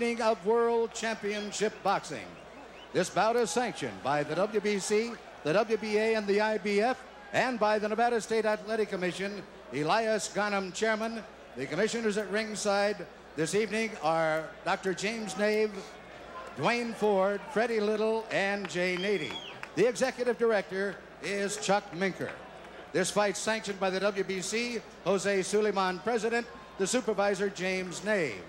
Of World Championship Boxing. This bout is sanctioned by the WBC, the WBA, and the IBF, and by the Nevada State Athletic Commission. Elias Garnham, chairman. The commissioners at ringside this evening are Dr. James Nave, Dwayne Ford, Freddie Little, and Jay Nady. The executive director is Chuck Minker. This fight sanctioned by the WBC, Jose Suleiman, president, the supervisor, James Nave.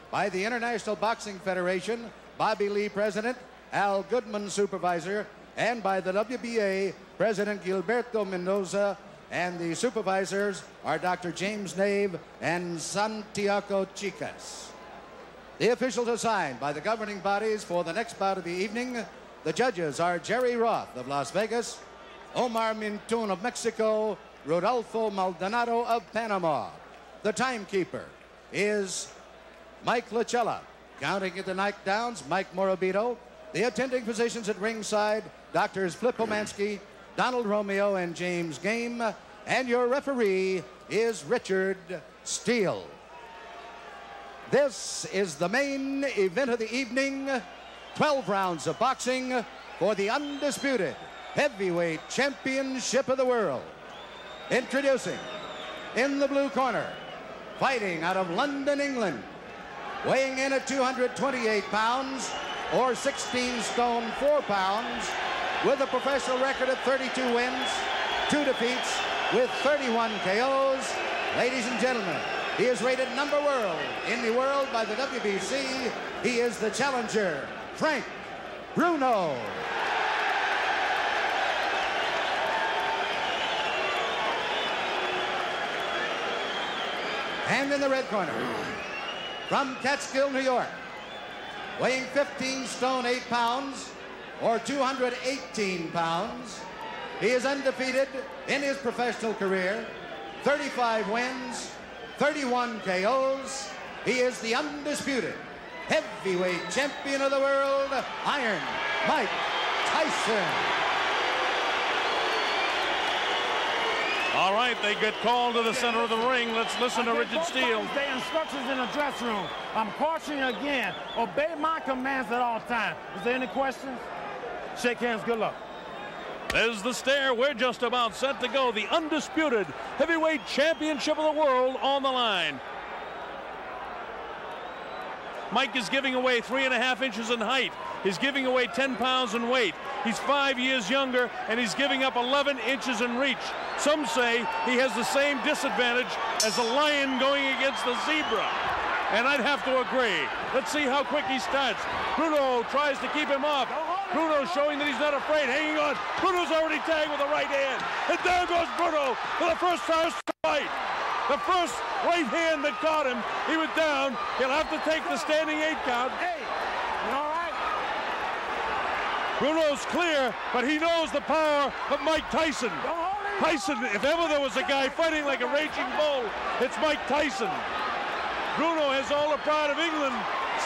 By the International Boxing Federation, Bobby Lee, president, Al Goodman, supervisor, and by the WBA, President Gilberto Mendoza, and the supervisors are Dr. James Nave and Santiago Chicas. The officials assigned by the governing bodies for the next bout of the evening, the judges are Jerry Roth of Las Vegas, Omar Mintun of Mexico, Rodolfo Maldonado of Panama. The timekeeper is Mike Lachella. Counting at the knockdowns, Mike Morabito. The attending physicians at ringside, Doctors Flip Omansky, Donald Romeo, and James Game. And your referee is Richard Steele. This is the main event of the evening. 12 rounds of boxing for the undisputed heavyweight championship of the world. Introducing, in the blue corner, fighting out of London, England, weighing in at 228 pounds, or 16 stone 4 pounds, with a professional record of 32 wins, 2 defeats, with 31 KOs. Ladies and gentlemen, he is rated number world in the world by the WBC. He is the challenger, Frank Bruno. And in the red corner, from Catskill, New York, weighing 15 stone 8 pounds, or 218 pounds, he is undefeated in his professional career, 35 wins, 31 KOs. He is the undisputed heavyweight champion of the world, Iron Mike Tyson. All right, they get called to the center of the ring. Let's listen to Richard Steele. The instructions in the dressing room. I'm cautioning you again. Obey my commands at all times. Is there any questions? Shake hands. Good luck. There's the stare. We're just about set to go. The undisputed heavyweight championship of the world on the line. Mike is giving away 3.5 inches in height. He's giving away 10 pounds in weight. He's 5 years younger, and he's giving up 11 inches in reach. Some say he has the same disadvantage as a lion going against the zebra. And I'd have to agree. Let's see how quick he starts. Bruno tries to keep him off. Bruno showing that he's not afraid, hanging on. Bruno's already tagged with the right hand. And down goes Bruno for the first time fight. The first right hand that caught him, he was down. He'll have to take the standing 8 count. Hey, you all right? Bruno's clear, but he knows the power of Mike Tyson. Tyson, if ever there was a guy fighting like a raging bull, it's Mike Tyson. Bruno has all the pride of England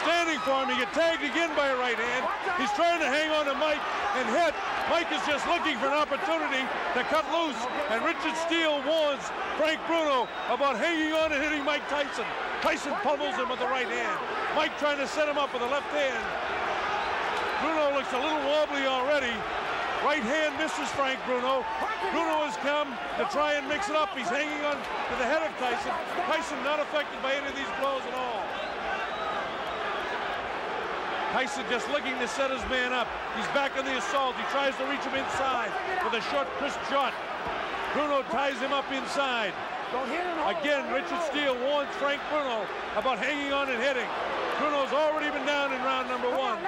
standing for him. He gets tagged again by a right hand. He's trying to hang on to Mike and hit. Mike is just looking for an opportunity to cut loose. And Richard Steele warns Frank Bruno about hanging on and hitting Mike Tyson. Tyson pummels him with the right hand. Mike trying to set him up with the left hand. Bruno looks a little wobbly already. Right hand misses Frank Bruno. Bruno has come to try and mix it up. He's hanging on to the head of Tyson. Tyson not affected by any of these blows at all. Tyson just looking to set his man up. He's back on the assault. He tries to reach him inside with a short, crisp shot. Bruno ties him up inside. Again, Richard Steele warns Frank Bruno about hanging on and hitting. Bruno's already been down in round number 1.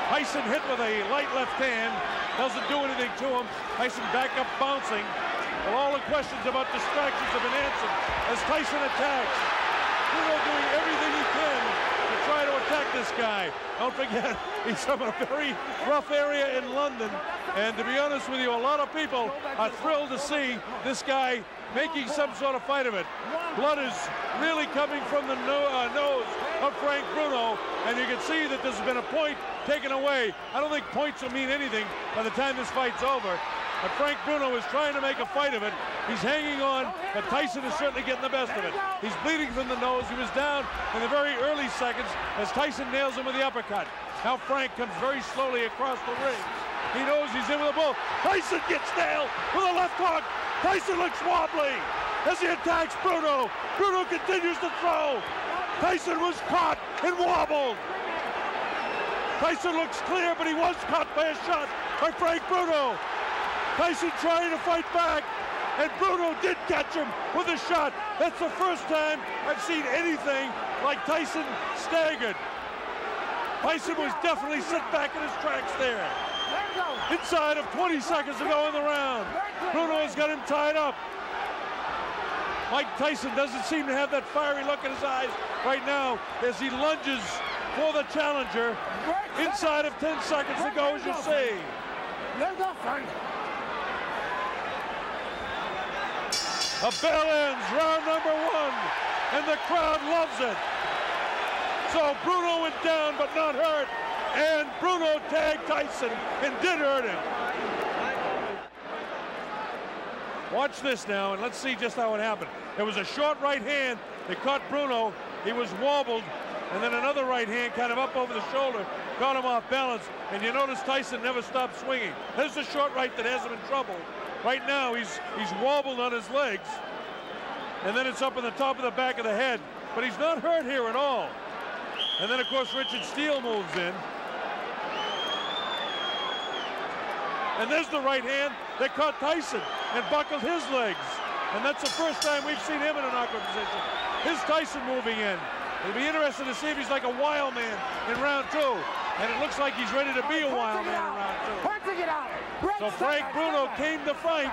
Tyson hit with a light left hand. Doesn't do anything to him. Tyson back up bouncing. Well, all the questions about distractions have been answered as Tyson attacks. Bruno doing everything he can to try to attack this guy. Don't forget, he's from a very rough area in London. And to be honest with you, a lot of people are thrilled to see this guy making some sort of fight of it. Blood is really coming from the nose of Frank Bruno, and you can see that there's been a point taken away. I don't think points will mean anything by the time this fight's over. but Frank Bruno is trying to make a fight of it. He's hanging on, but Tyson is certainly getting the best of it. He's bleeding from the nose. He was down in the very early seconds as Tyson nails him with the uppercut. Now Frank comes very slowly across the ring. He knows he's in with a bull. Tyson gets nailed with a left hook. Tyson looks wobbly as he attacks Bruno. Bruno continues to throw. Tyson was caught and wobbled. Tyson looks clear, but he was caught by a shot by Frank Bruno. Tyson trying to fight back, and Bruno did catch him with a shot. That's the first time I've seen anything like Tyson staggered. Tyson was definitely set back in his tracks there. Inside of 20 seconds to go in the round. Bruno has got him tied up. Mike Tyson doesn't seem to have that fiery look in his eyes right now as he lunges for the challenger. Inside of 10 seconds to go, as you see. A bell ends round number 1, and the crowd loves it. So Bruno went down but not hurt, and Bruno tagged Tyson and did hurt him. Watch this now, and let's see just how it happened. It was a short right hand that caught Bruno. He was wobbled, and then another right hand kind of up over the shoulder caught him off balance, and you notice Tyson never stopped swinging. There's the short right that has him in trouble. Right now, he's wobbled on his legs, and then it's up in the top of the back of the head, but he's not hurt here at all. And then, of course, Richard Steele moves in. And there's the right hand that caught Tyson and buckled his legs. And that's the first time we've seen him in an awkward position. Here's Tyson moving in. It'll be interesting to see if he's like a wild man in round 2. And it looks like he's ready to be a wild man in round 2. So Frank Bruno came to fight.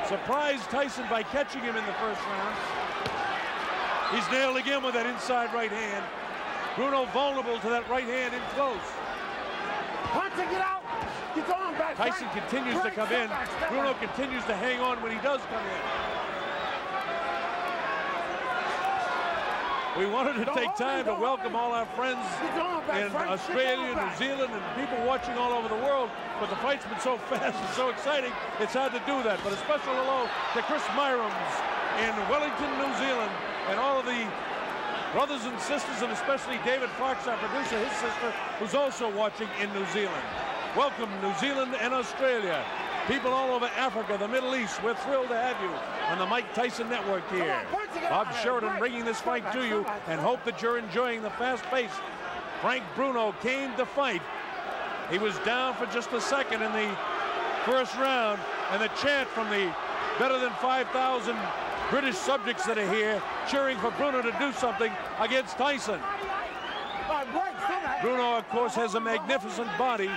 Surprised Tyson by catching him in the first round. He's nailed again with that inside right hand. Bruno vulnerable to that right hand in close. Tyson continues to come in. Bruno continues to hang on when he does come in. We wanted to take time to welcome all our friends in Australia, New Zealand, and people watching all over the world, but the fight's been so fast and so exciting, it's hard to do that. But a special hello to Chris Myrams in Wellington, New Zealand, and all of the brothers and sisters, and especially David Fox, our producer, his sister, who's also watching in New Zealand. Welcome, New Zealand and Australia. People all over Africa, the Middle East, we're thrilled to have you on the Mike Tyson Network here. Bob Sheridan bringing this fight to you, and hope that you're enjoying the fast pace. Frank Bruno came to fight. He was down for just a second in the first round, and the chant from the better than 5,000 British subjects that are here cheering for Bruno to do something against Tyson. Bruno, of course, has a magnificent body.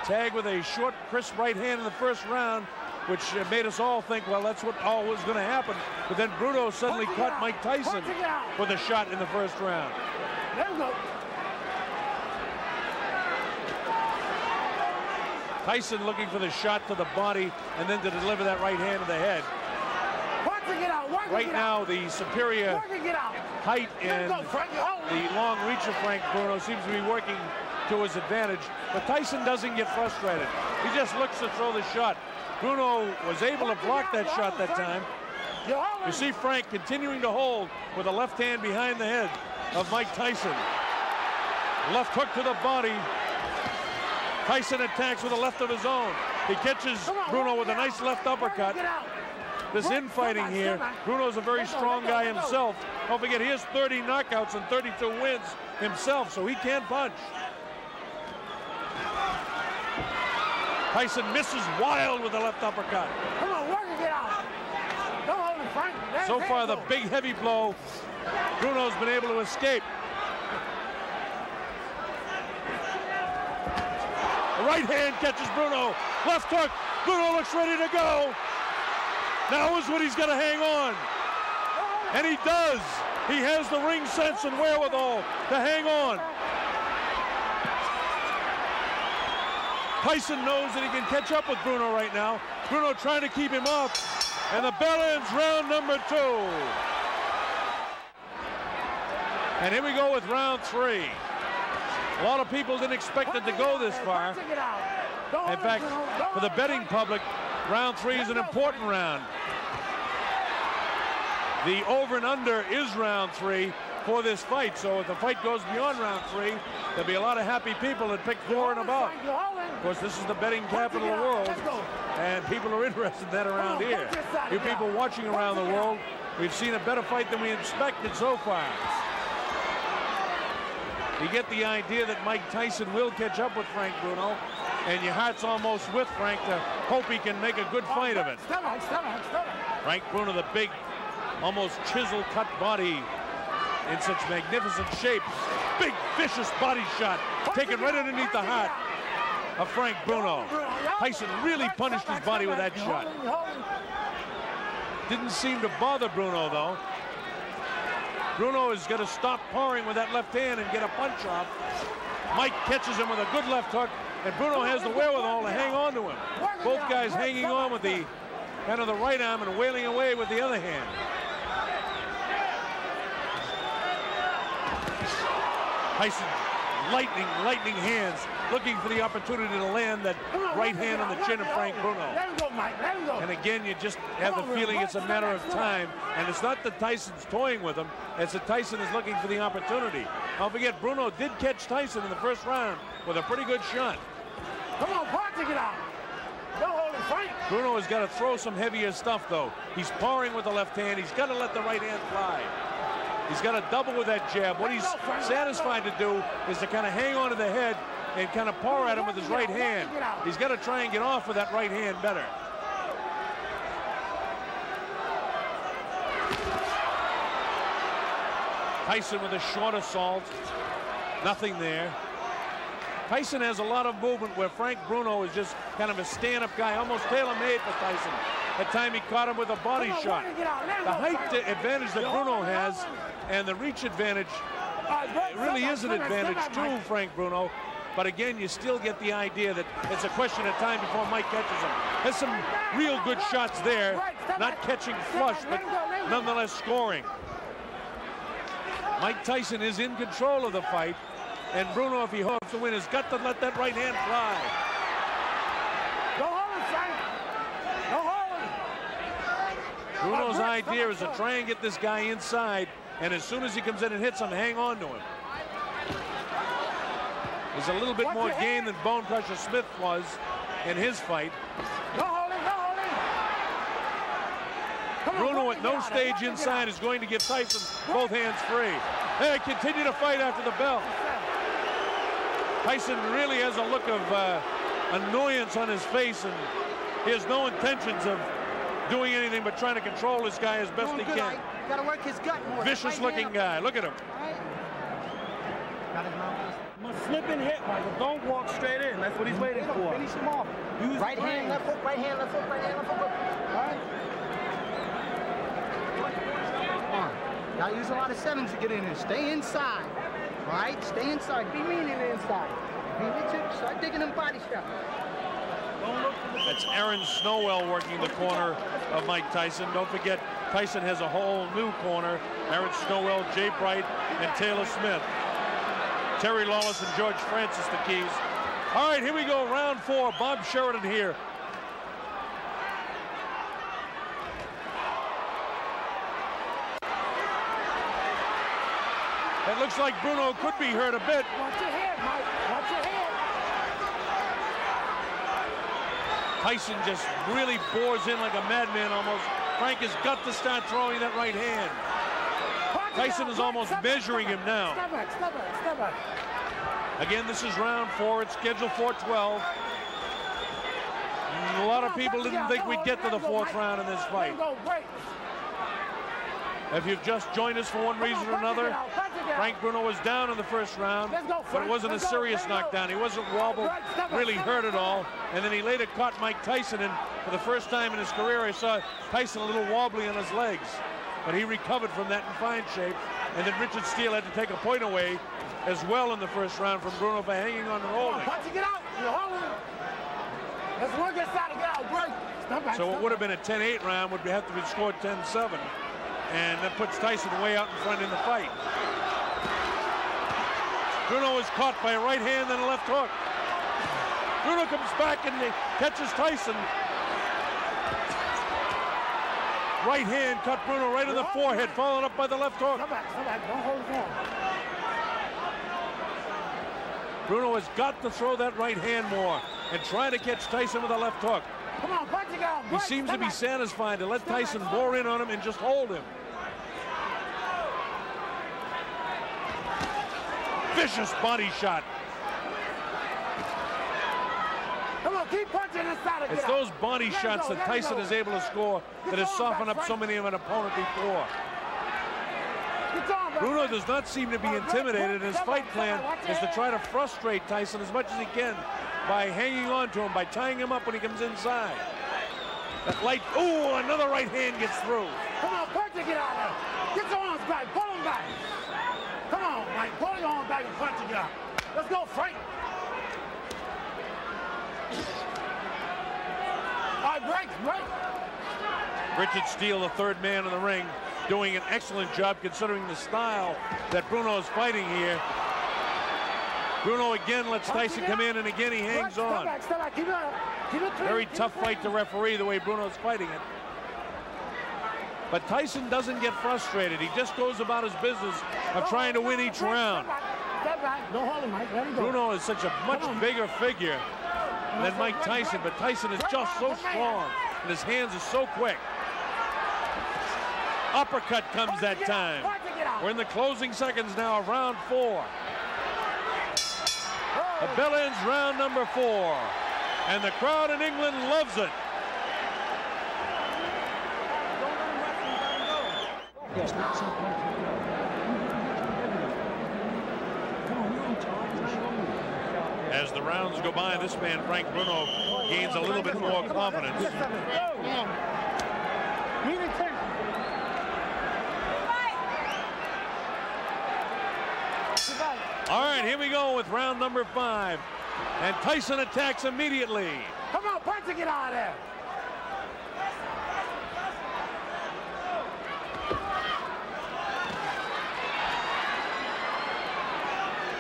Tagged with a short, crisp right hand in the first round, which made us all think, well, that's what all was going to happen. But then Bruno suddenly caught Mike Tyson with a shot in the first round. Tyson looking for the shot to the body and then to deliver that right hand to the head. Right now, the superior height and the long reach of Frank Bruno seems to be working to his advantage, but Tyson doesn't get frustrated. He just looks to throw the shot. Bruno was able to block that shot that time. You see Frank continuing to hold with a left hand behind the head of Mike Tyson. Left hook to the body. Tyson attacks with a left of his own. He catches Bruno with a nice left uppercut. This infighting here, Bruno's a very strong guy himself. Don't forget, he has 30 knockouts and 32 wins himself, so he can punch. Tyson misses wild with the left uppercut. Come on, work it out. Don't hold him, Frank. So far, the big heavy blow, Bruno's been able to escape. The right hand catches Bruno. Left hook. Bruno looks ready to go. Now is when he's got to hang on. And he does. He has the ring sense and wherewithal to hang on. Tyson knows that he can catch up with Bruno right now. Bruno trying to keep him up. And the bell ends round number 2. And here we go with round 3. A lot of people didn't expect it to go this far. In fact, for the betting public, round 3 is an important round. The over and under is round 3 for this fight. So if the fight goes beyond round 3, there'll be a lot of happy people that pick 4 and above. Of course, this is the betting capital of the world, and people are interested in that around here. You people watching around the world, we've seen a better fight than we expected so far. You get the idea that Mike Tyson will catch up with Frank Bruno, and your heart's almost with Frank to hope he can make a good fight of it. Frank Bruno, the big, almost chisel-cut body in such magnificent shape. Big, vicious body shot taken right underneath the heart of Frank Bruno. Tyson really punished his body with that shot. Didn't seem to bother Bruno, though. Bruno is going to stop powering with that left hand and get a punch off. Mike catches him with a good left hook, and Bruno has the wherewithal to hang on to him. Both guys hanging on with the kind of the right arm and wailing away with the other hand. Tyson, lightning hands, looking for the opportunity to land that right hand on the chin of Frank Bruno. And again, you just have the feeling it's a matter of time. And it's not that Tyson's toying with him, it's that Tyson is looking for the opportunity. Don't forget, Bruno did catch Tyson in the first round with a pretty good shot. Come on, Park, get out. No holding Frank. Bruno has got to throw some heavier stuff, though. He's powering with the left hand. He's got to let the right hand fly. He's got to double with that jab. What he's satisfied to do is to kind of hang on to the head and kind of power at him with his right hand. He's got to try and get off with that right hand better. Tyson with a short assault. Nothing there. Tyson has a lot of movement where Frank Bruno is just kind of a stand-up guy, almost tailor-made for Tyson. That time he caught him with a body shot. The height advantage that Bruno has and the reach advantage, it really is an advantage to Frank Bruno. But again, you still get the idea that it's a question of time before Mike catches him. Has some real good shots there, not catching flush, but nonetheless scoring. Mike Tyson is in control of the fight, and Bruno, if he hopes to win, has got to let that right hand fly. Go home, Frank. Go home. Bruno's idea is to try and get this guy inside, and as soon as he comes in and hits him, hang on to him. There's a little bit more game than Bone Crusher Smith was in his fight. No holding, no holding. Bruno at no stage inside is going to give Tyson both hands free. They continue to fight after the bell. Tyson really has a look of annoyance on his face, and he has no intentions of doing anything but trying to control this guy as best he can. Got to work his gut more. Vicious looking guy. Look at him. Got his mouth. Slip and hit, Michael. Don't walk straight in. That's what he's waiting for. Finish him off. Use right hand, left hook, right hand, left hook, right hand, left hook. All right. Come on. Gotta use a lot of sevens to get in there. Stay inside. All right? Stay inside. Be mean in the inside. Be Richard. Start digging them body shots. That's Aaron Snowell working the corner of Mike Tyson. Don't forget, Tyson has a whole new corner. Aaron Snowell, Jay Bright, and Taylor Smith. Terry Lawless and George Francis, the keys. All right, here we go, round 4. Bob Sheridan here. It looks like Bruno could be hurt a bit. Watch your head, Mike. Watch your head. Tyson just really bores in like a madman almost. Frank has got to start throwing that right hand. Tyson is almost measuring him now. Step back, step back, step back. Again, this is round 4. It's scheduled for 12. A lot of people didn't think we'd get to the 4th round in this fight. If you've just joined us for one reason or another, Frank Bruno was down in the first round, but it wasn't a serious knockdown. He wasn't wobbled, really hurt at all. And then he later caught Mike Tyson, and for the first time in his career, I saw Tyson a little wobbly on his legs. But he recovered from that in fine shape. And then Richard Steele had to take a point away as well in the first round from Bruno for hanging on and holding. Get out. You're holding. Let's work this out and get out. Break. Step back, so it would have been a 10-8 round, would have to be scored 10-7. And that puts Tyson way out in front in the fight. Bruno is caught by a right hand and a left hook. Bruno comes back and catches Tyson. Right hand cut Bruno right in the forehead, followed up by the left hook. Come back, don't hold his arm. Bruno has got to throw that right hand more and try to catch Tyson with a left hook. Come on, punch it out. He seems to be satisfied to let Tyson bore in on him and just hold him. Vicious body shot. Come on, keep punching inside of it. It's those body shots that Tyson is able to score that has softened up so many of an opponent before. Bruno does not seem to be intimidated. His fight plan is to try to frustrate Tyson as much as he can by hanging on to him, by tying him up when he comes inside. That light, ooh, another right hand gets through. Come on, punch it, get out of there. Get your arms back, pull them back. Come on, Mike, pull your arms back and punch it out. Let's go, Frank. All right, break. Richard Steele, the third man in the ring, doing an excellent job considering the style that Bruno is fighting here. Bruno again lets Tyson come in, and again he hangs on. Very tough fight to referee the way Bruno's fighting it. But Tyson doesn't get frustrated. He just goes about his business of trying to win each round. Bruno is such a much bigger figure than Mike Tyson, but Tyson is just so strong, and his hands are so quick. Uppercut comes that time. We're in the closing seconds now of round 4. The bell ends round number 4, and the crowd in England loves it. As the rounds go by, this man, Frank Bruno, gains a little bit more confidence. All right, here we go with round number 5. And Tyson attacks immediately. Come on, punch it, get out of there.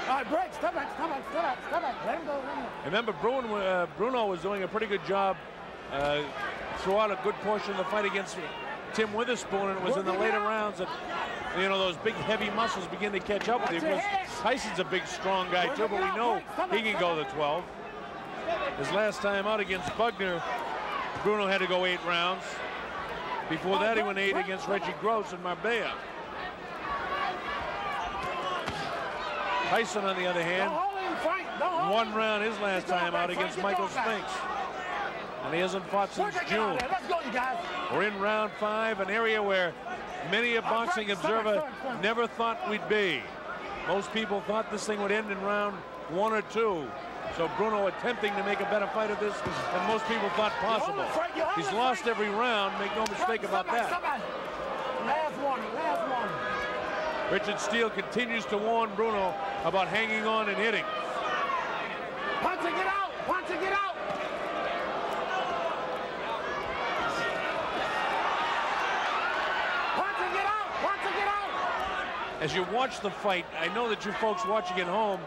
All right, break, step back. Let him go. Remember, Bruno was doing a pretty good job throughout a good portion of the fight against Tim Witherspoon, and it was in the later rounds that, you know, those big heavy muscles begin to catch up with him. Because Tyson's a big, strong guy too, but we know he can go the 12. His last time out against Bugner, Bruno had to go 8 rounds. Before that, he went 8 against Reggie Gross in Marbella. Tyson, on the other hand, 1 round his last time out against Michael Spinks. And he hasn't fought since June. We're in round 5, an area where many a boxing observer never thought we'd be. Most people thought this thing would end in round 1 or 2. So Bruno attempting to make a better fight of this than most people thought possible. He's lost every round, make no mistake about that. Last one. Richard Steele continues to warn Bruno about hanging on and hitting. Punch it, get out. As you watch the fight, I know that you folks watching at home,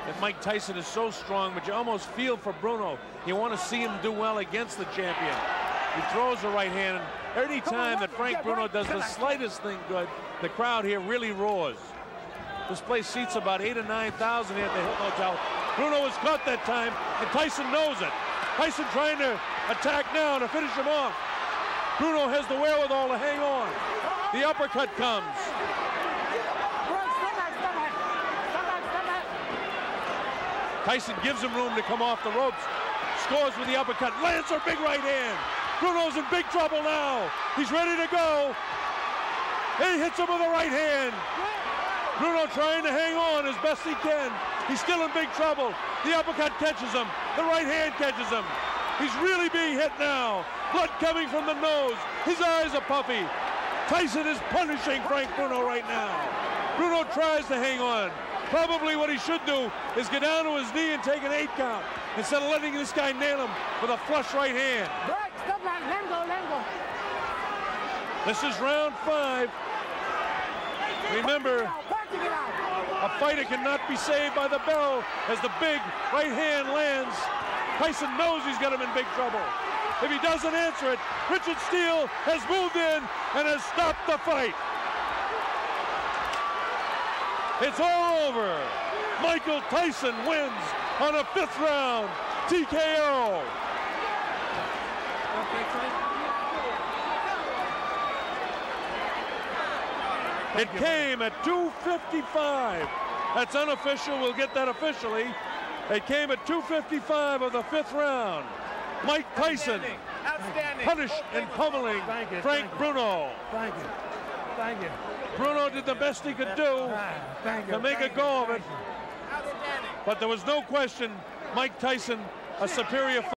that Mike Tyson is so strong, but you almost feel for Bruno. You want to see him do well against the champion. He throws the right hand, and any time that Frank Bruno does the slightest thing good, the crowd here really roars. This place seats about 8,000 or 9,000 here at the Hilton Hotel. Bruno was caught that time, and Tyson knows it. Tyson trying to attack now to finish him off. Bruno has the wherewithal to hang on. The uppercut comes. Tyson gives him room to come off the ropes. Scores with the uppercut. Lands a big right hand. Bruno's in big trouble now. He's ready to go. He hits him with a right hand. Bruno trying to hang on as best he can. He's still in big trouble. The uppercut catches him. The right hand catches him. He's really being hit now. Blood coming from the nose. His eyes are puffy. Tyson is punishing Frank Bruno right now. Bruno tries to hang on. Probably what he should do is get down to his knee and take an 8 count instead of letting this guy nail him with a flush right hand. Let him go. This is round 5. Remember, A fighter cannot be saved by the bell as the big right hand lands. Tyson knows he's got him in big trouble. If he doesn't answer it, Richard Steele has moved in and has stopped the fight. It's all over. Michael Tyson wins on a 5th round TKO. It came at 2:55. That's unofficial. We'll get that officially. It came at 2:55 of the 5th round. Mike Tyson punished and pummeling Frank Bruno. Thank you. Thank you. Bruno did the best he could do to make a go of it. But there was no question Mike Tyson, a superior fighter.